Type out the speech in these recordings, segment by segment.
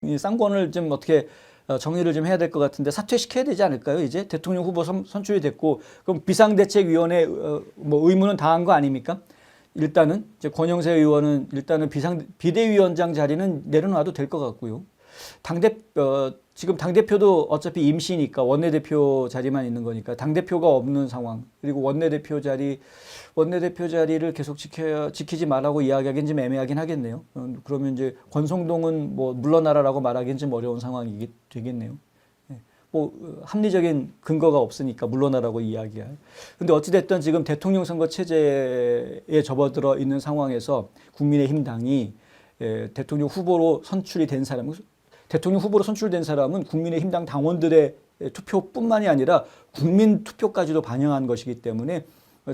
이 쌍권을 좀 어떻게 정리를 좀 해야 될 것 같은데 사퇴시켜야 되지 않을까요? 이제 대통령 후보 선출이 됐고 그럼 비상대책위원회 뭐 의무는 다한 거 아닙니까? 일단은 이제 권영세 의원은 일단은 비대위원장 자리는 내려놔도 될 것 같고요. 지금 당대표도 어차피 임시니까 원내대표 자리만 있는 거니까 당대표가 없는 상황. 그리고 원내대표 자리를 계속 지키지 말라고 이야기하기는 좀 애매하긴 하겠네요. 그러면 이제 권성동은 뭐 물러나라라고 말하기는 좀 어려운 상황이 되겠네요. 뭐 합리적인 근거가 없으니까 물러나라고 이야기할. 근데 어찌됐든 지금 대통령 선거 체제에 접어들어 있는 상황에서 국민의힘 당이 대통령 후보로 선출된 사람은 국민의힘 당 당원들의 투표뿐만이 아니라 국민 투표까지도 반영한 것이기 때문에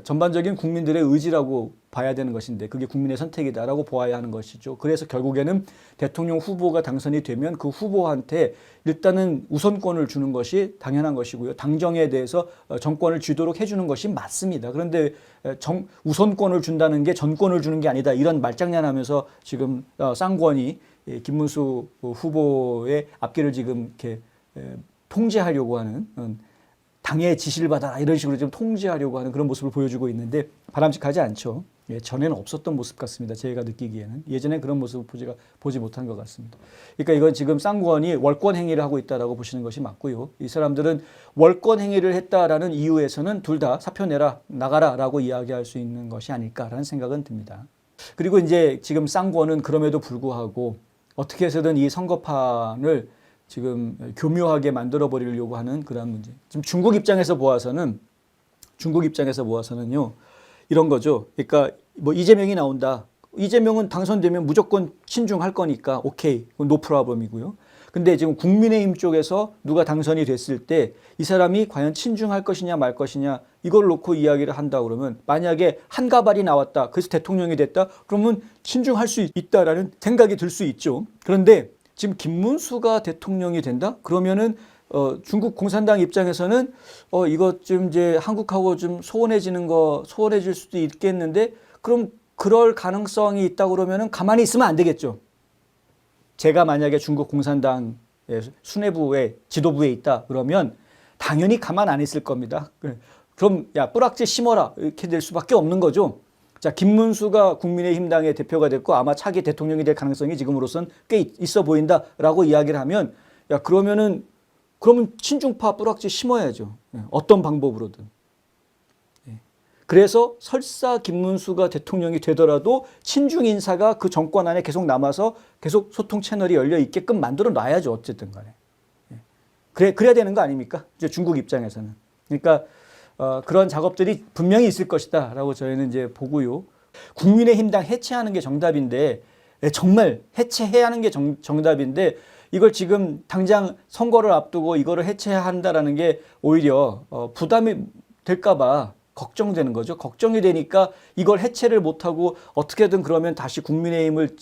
전반적인 국민들의 의지라고 봐야 되는 것인데 그게 국민의 선택이다라고 보아야 하는 것이죠. 그래서 결국에는 대통령 후보가 당선이 되면 그 후보한테 일단은 우선권을 주는 것이 당연한 것이고요. 당정에 대해서 정권을 쥐도록 해주는 것이 맞습니다. 그런데 우선권을 준다는 게 전권을 주는 게 아니다. 이런 말장난하면서 지금 쌍권이 김문수 후보의 앞길을 지금 이렇게 통제하려고 하는 당의 지시를 받아라 이런 식으로 좀 통제하려고 하는 그런 모습을 보여주고 있는데 바람직하지 않죠. 전에는 없었던 모습 같습니다. 제가 느끼기에는. 예전에 그런 모습을 보지 못한 것 같습니다. 그러니까 이건 지금 쌍권이 월권 행위를 하고 있다라고 보시는 것이 맞고요. 이 사람들은 월권 행위를 했다라는 이유에서는 둘 다 사표 내라, 나가라라고 이야기할 수 있는 것이 아닐까라는 생각은 듭니다. 그리고 이제 지금 쌍권은 그럼에도 불구하고 어떻게 해서든 이 선거판을 지금 교묘하게 만들어 버리려고 하는 그런 문제. 지금 중국 입장에서 보아서는요, 이런 거죠. 그러니까 뭐 이재명이 나온다. 이재명은 당선되면 무조건 친중할 거니까 오케이, 노 프로블럼이고요. 근데 지금 국민의힘 쪽에서 누가 당선이 됐을 때 이 사람이 과연 친중할 것이냐 말 것이냐 이걸 놓고 이야기를 한다 그러면 만약에 한가발이 나왔다. 그래서 대통령이 됐다. 그러면 친중할 수 있다라는 생각이 들 수 있죠. 그런데 지금 김문수가 대통령이 된다? 그러면은 중국 공산당 입장에서는 이것 좀 이제 한국하고 좀 소원해질 수도 있겠는데 그럼 그럴 가능성이 있다 그러면은 가만히 있으면 안 되겠죠. 제가 만약에 중국 공산당 수뇌부의 지도부에 있다 그러면 당연히 가만 안 있을 겁니다. 그럼 야 뿌락지 심어라 이렇게 될 수밖에 없는 거죠. 자, 김문수가 국민의힘 당의 대표가 됐고 아마 차기 대통령이 될 가능성이 지금으로선 꽤 있어 보인다라고 이야기를 하면 야 그러면 친중파 뿌락지 심어야죠. 어떤 방법으로든. 그래서 설사 김문수가 대통령이 되더라도 친중 인사가 그 정권 안에 계속 남아서 계속 소통 채널이 열려 있게끔 만들어 놔야죠. 어쨌든 간에. 그래야 되는 거 아닙니까? 이제 중국 입장에서는. 그러니까 그런 작업들이 분명히 있을 것이다 라고 저희는 이제 보고요. 국민의힘 당 해체하는 게 정답인데 정말 해체해야 하는 게 정답인데 이걸 지금 당장 선거를 앞두고 이거를 해체한다라는 게 오히려 부담이 될까 봐 걱정되는 거죠. 걱정이 되니까 이걸 해체를 못하고 어떻게든 그러면 다시 국민의힘을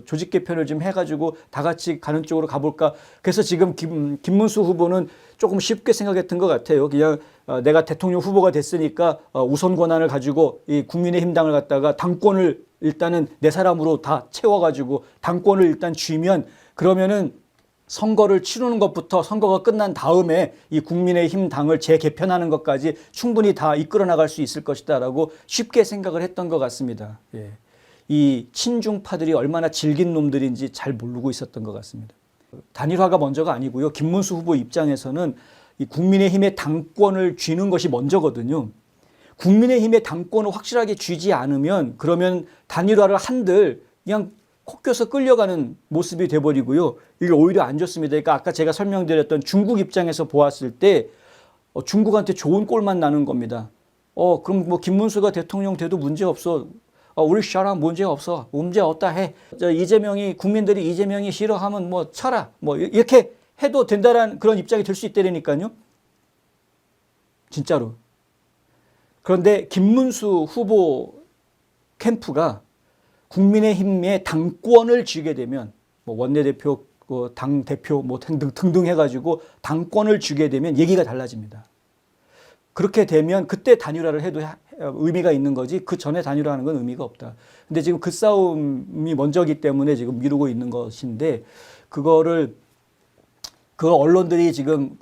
조직 개편을 좀 해가지고 다 같이 가는 쪽으로 가볼까. 그래서 지금 김문수 후보는 조금 쉽게 생각했던 것 같아요. 그냥 내가 대통령 후보가 됐으니까 우선 권한을 가지고 이 국민의힘 당을 갖다가 당권을 일단은 내 사람으로 다 채워가지고 당권을 일단 쥐면 그러면은 선거를 치르는 것부터 선거가 끝난 다음에 이 국민의힘 당을 재개편하는 것까지 충분히 다 이끌어 나갈 수 있을 것이다라고 쉽게 생각을 했던 것 같습니다. 이 친중파들이 얼마나 질긴 놈들인지 잘 모르고 있었던 것 같습니다. 단일화가 먼저가 아니고요. 김문수 후보 입장에서는 이 국민의힘의 당권을 쥐는 것이 먼저거든요. 국민의힘의 당권을 확실하게 쥐지 않으면 그러면 단일화를 한들 그냥 콕껴서 끌려가는 모습이 돼버리고요. 이게 오히려 안 좋습니다. 그러니까 아까 제가 설명드렸던 중국 입장에서 보았을 때 중국한테 좋은 꼴만 나는 겁니다. 그럼 뭐 김문수가 대통령 돼도 문제 없어. 우리 샤라 문제 없어. 문제 없다 해. 국민들이 이재명이 싫어하면 뭐 쳐라. 뭐 이렇게 해도 된다라는 그런 입장이 될 수 있다니까요. 진짜로. 그런데 김문수 후보 캠프가 국민의힘의 당권을 쥐게 되면 뭐 원내대표, 당대표 뭐 등등 해가지고 당권을 쥐게 되면 얘기가 달라집니다. 그렇게 되면 그때 단일화를 해도 의미가 있는 거지 그 전에 단일화하는 건 의미가 없다. 근데 지금 그 싸움이 먼저기 때문에 지금 미루고 있는 것인데 그거를 그 언론들이 지금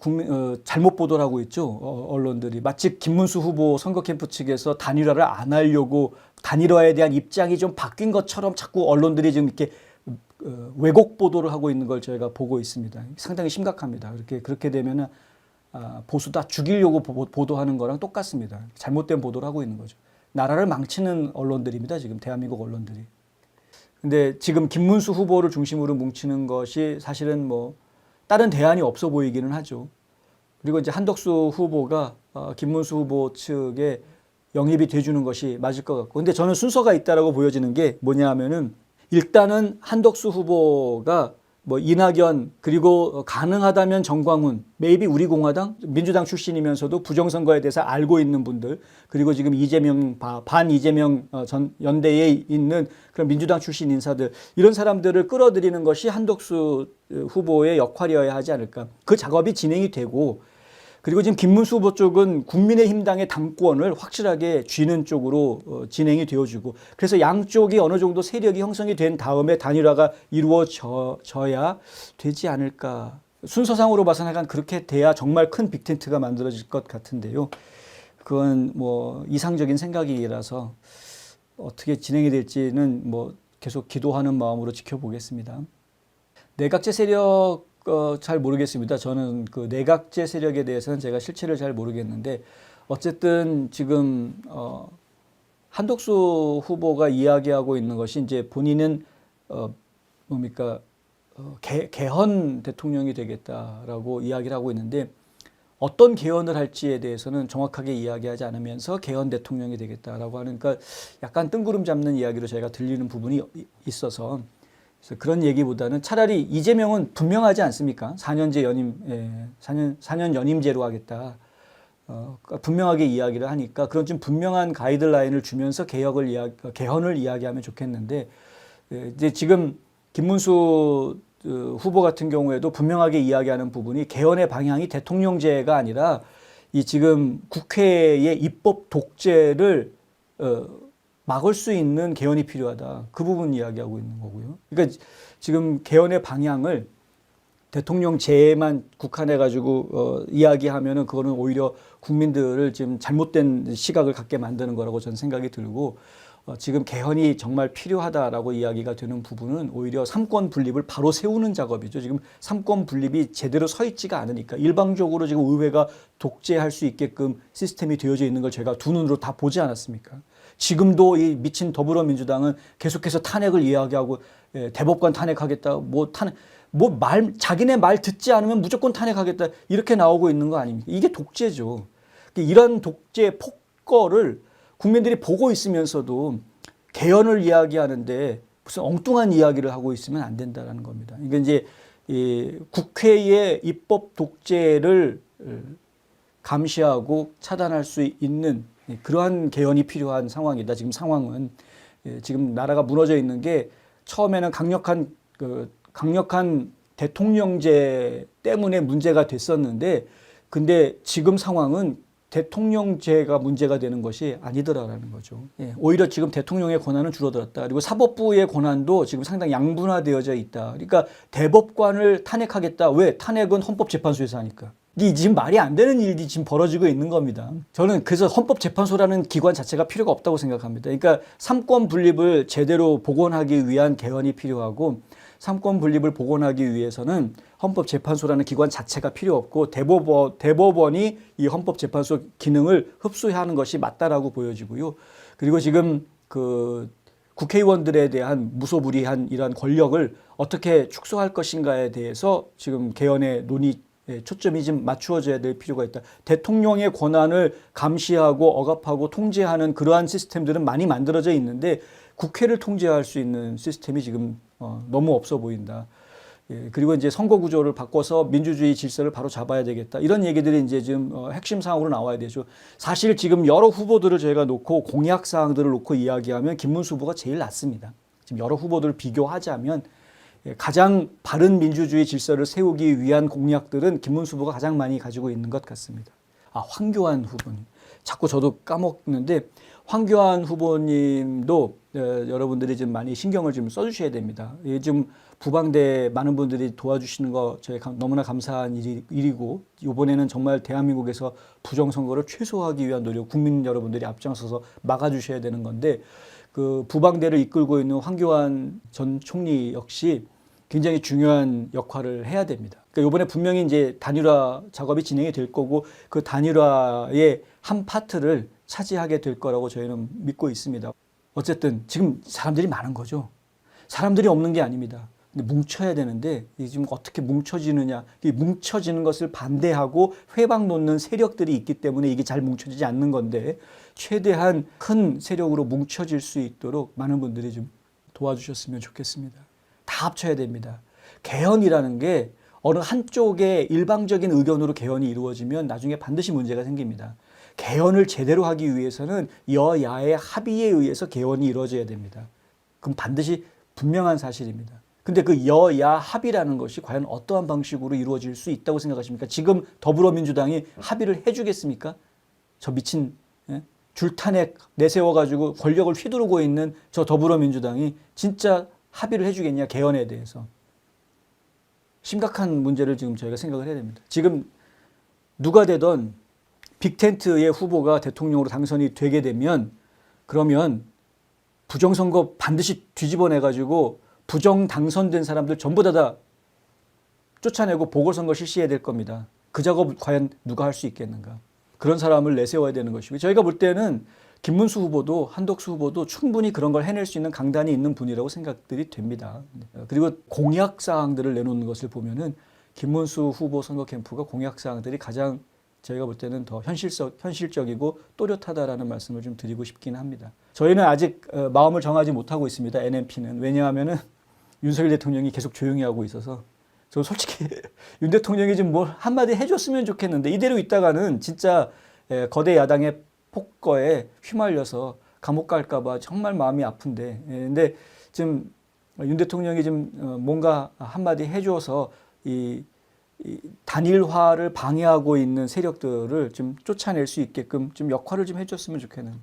잘못 보도를 하고 있죠. 언론들이 마치 김문수 후보 선거 캠프 측에서 단일화를 안 하려고 단일화에 대한 입장이 좀 바뀐 것처럼 자꾸 언론들이 지금 이렇게 왜곡 보도를 하고 있는 걸 저희가 보고 있습니다. 상당히 심각합니다. 그렇게 되면은 보수 다 죽이려고 보도하는 거랑 똑같습니다. 잘못된 보도를 하고 있는 거죠. 나라를 망치는 언론들입니다. 지금 대한민국 언론들이. 근데 지금 김문수 후보를 중심으로 뭉치는 것이 사실은 뭐 다른 대안이 없어 보이기는 하죠. 그리고 이제 한덕수 후보가 김문수 후보 측에 영입이 돼주는 것이 맞을 것 같고, 근데 저는 순서가 있다라고 보여지는 게 뭐냐 하면은 일단은 한덕수 후보가 뭐 이낙연 그리고 가능하다면 정광훈, 메이비 우리 공화당, 민주당 출신이면서도 부정선거에 대해서 알고 있는 분들, 그리고 지금 이재명 반 이재명 전 연대에 있는 그런 민주당 출신 인사들, 이런 사람들을 끌어들이는 것이 한덕수 후보의 역할이어야 하지 않을까. 그 작업이 진행이 되고, 그리고 지금 김문수 후보 쪽은 국민의힘당의 당권을 확실하게 쥐는 쪽으로 진행이 되어주고, 그래서 양쪽이 어느 정도 세력이 형성이 된 다음에 단일화가 이루어져야 되지 않을까. 순서상으로 봐서는 약간 그렇게 돼야 정말 큰 빅텐트가 만들어질 것 같은데요. 그건 뭐 이상적인 생각이라서 어떻게 진행이 될지는 뭐 계속 기도하는 마음으로 지켜보겠습니다. 내각제 세력 잘 모르겠습니다. 저는 그 내각제 세력에 대해서는 제가 실체를 잘 모르겠는데, 어쨌든 지금 한덕수 후보가 이야기하고 있는 것이 이제 본인은 개헌 대통령이 되겠다라고 이야기를 하고 있는데, 어떤 개헌을 할지에 대해서는 정확하게 이야기하지 않으면서 개헌 대통령이 되겠다라고 하는, 그러니까 약간 뜬구름 잡는 이야기로 저희가 들리는 부분이 있어서, 그래서 그런 얘기보다는 차라리 이재명은 분명하지 않습니까? 4년제 연임, 4년 연임제로 하겠다. 그러니까 분명하게 이야기를 하니까 그런 좀 분명한 가이드라인을 주면서 개헌을 이야기하면 좋겠는데, 이제 지금 김문수 후보 같은 경우에도 분명하게 이야기하는 부분이 개헌의 방향이 대통령제가 아니라 이 지금 국회의 입법 독재를 막을 수 있는 개헌이 필요하다. 그 부분 이야기하고 있는 거고요. 그러니까 지금 개헌의 방향을 대통령제에만 국한해가지고 이야기하면은 그거는 오히려 국민들을 지금 잘못된 시각을 갖게 만드는 거라고 저는 생각이 들고, 지금 개헌이 정말 필요하다라고 이야기가 되는 부분은 오히려 삼권 분립을 바로 세우는 작업이죠. 지금 삼권 분립이 제대로 서 있지가 않으니까 일방적으로 지금 의회가 독재할 수 있게끔 시스템이 되어져 있는 걸 제가 두 눈으로 다 보지 않았습니까? 지금도 이 미친 더불어민주당은 계속해서 탄핵을 이야기하고, 대법관 탄핵하겠다, 자기네 말 듣지 않으면 무조건 탄핵하겠다, 이렇게 나오고 있는 거 아닙니까? 이게 독재죠. 이런 독재 폭거를 국민들이 보고 있으면서도 개헌을 이야기하는데 무슨 엉뚱한 이야기를 하고 있으면 안 된다는 겁니다. 이게 이제 국회의 입법 독재를 감시하고 차단할 수 있는 그러한 개헌이 필요한 상황이다. 지금 상황은 지금 나라가 무너져 있는 게 처음에는 강력한 대통령제 때문에 문제가 됐었는데, 근데 지금 상황은 대통령제가 문제가 되는 것이 아니더라라는 거죠. 오히려 지금 대통령의 권한은 줄어들었다. 그리고 사법부의 권한도 지금 상당히 양분화되어져 있다. 그러니까 대법관을 탄핵하겠다. 왜? 탄핵은 헌법재판소에서 하니까. 이게 지금 말이 안 되는 일이 지금 벌어지고 있는 겁니다. 저는 그래서 헌법재판소라는 기관 자체가 필요가 없다고 생각합니다. 그러니까 삼권 분립을 제대로 복원하기 위한 개헌이 필요하고, 삼권 분립을 복원하기 위해서는 헌법재판소라는 기관 자체가 필요 없고 대법원이 이 헌법재판소 기능을 흡수해야 하는 것이 맞다라고 보여지고요. 그리고 지금 그 국회의원들에 대한 무소불위한 이러한 권력을 어떻게 축소할 것인가에 대해서 지금 개헌의 논의 초점이 좀 맞추어져야 될 필요가 있다. 대통령의 권한을 감시하고 억압하고 통제하는 그러한 시스템들은 많이 만들어져 있는데, 국회를 통제할 수 있는 시스템이 지금 너무 없어 보인다. 그리고 이제 선거 구조를 바꿔서 민주주의 질서를 바로 잡아야 되겠다. 이런 얘기들이 이제 지금 핵심 사항으로 나와야 되죠. 사실 지금 여러 후보들을 저희가 놓고 공약 사항들을 놓고 이야기하면 김문수 후보가 제일 낫습니다. 지금 여러 후보들을 비교하자면 가장 바른 민주주의 질서를 세우기 위한 공약들은 김문수 후보가 가장 많이 가지고 있는 것 같습니다. 황교안 후보님. 자꾸 저도 까먹는데, 황교안 후보님도 여러분들이 좀 많이 신경을 좀 써주셔야 됩니다. 요즘 부방대 많은 분들이 도와주시는 거 저희 너무나 감사한 일이고 이번에는 정말 대한민국에서 부정선거를 최소화하기 위한 노력 국민 여러분들이 앞장서서 막아주셔야 되는 건데 그 부방대를 이끌고 있는 황교안 전 총리 역시 굉장히 중요한 역할을 해야 됩니다. 그러니까 이번에 분명히 이제 단일화 작업이 진행이 될 거고 그 단일화의 한 파트를 차지하게 될 거라고 저희는 믿고 있습니다. 어쨌든 지금 사람들이 많은 거죠. 사람들이 없는 게 아닙니다. 근데 뭉쳐야 되는데 이게 지금 어떻게 뭉쳐지느냐. 이 뭉쳐지는 것을 반대하고 회방 놓는 세력들이 있기 때문에 이게 잘 뭉쳐지지 않는 건데 최대한 큰 세력으로 뭉쳐질 수 있도록 많은 분들이 좀 도와주셨으면 좋겠습니다. 다 합쳐야 됩니다. 개헌이라는 게 어느 한쪽의 일방적인 의견으로 개헌이 이루어지면 나중에 반드시 문제가 생깁니다. 개헌을 제대로 하기 위해서는 여야의 합의에 의해서 개헌이 이루어져야 됩니다. 그럼 반드시 분명한 사실입니다. 근데 그 여야 합의라는 것이 과연 어떠한 방식으로 이루어질 수 있다고 생각하십니까? 지금 더불어민주당이 합의를 해주겠습니까? 저 미친 줄탄에 내세워가지고 권력을 휘두르고 있는 저 더불어민주당이 진짜 합의를 해주겠냐, 개헌에 대해서. 심각한 문제를 지금 저희가 생각을 해야 됩니다. 지금 누가 되던 빅텐트의 후보가 대통령으로 당선이 되게 되면 그러면 부정선거 반드시 뒤집어내가지고 부정 당선된 사람들 전부 다 쫓아내고 보궐선거 실시해야 될 겁니다. 그 작업 과연 누가 할 수 있겠는가. 그런 사람을 내세워야 되는 것이고 저희가 볼 때는 김문수 후보도 한덕수 후보도 충분히 그런 걸 해낼 수 있는 강단이 있는 분이라고 생각들이 됩니다. 그리고 공약 사항들을 내놓는 것을 보면은 김문수 후보 선거 캠프가 공약 사항들이 가장 저희가 볼 때는 더 현실적이고 또렷하다라는 말씀을 좀 드리고 싶긴 합니다. 저희는 아직 마음을 정하지 못하고 있습니다. NMP는. 왜냐하면은 윤석열 대통령이 계속 조용히 하고 있어서 저 솔직히 윤 대통령이 좀 뭘 한마디 해줬으면 좋겠는데 이대로 있다가는 진짜 거대 야당의 폭거에 휘말려서 감옥 갈까봐 정말 마음이 아픈데 근데 지금 윤 대통령이 좀 뭔가 한마디 해줘서 이 단일화를 방해하고 있는 세력들을 좀 쫓아낼 수 있게끔 좀 역할을 좀 해줬으면 좋겠는데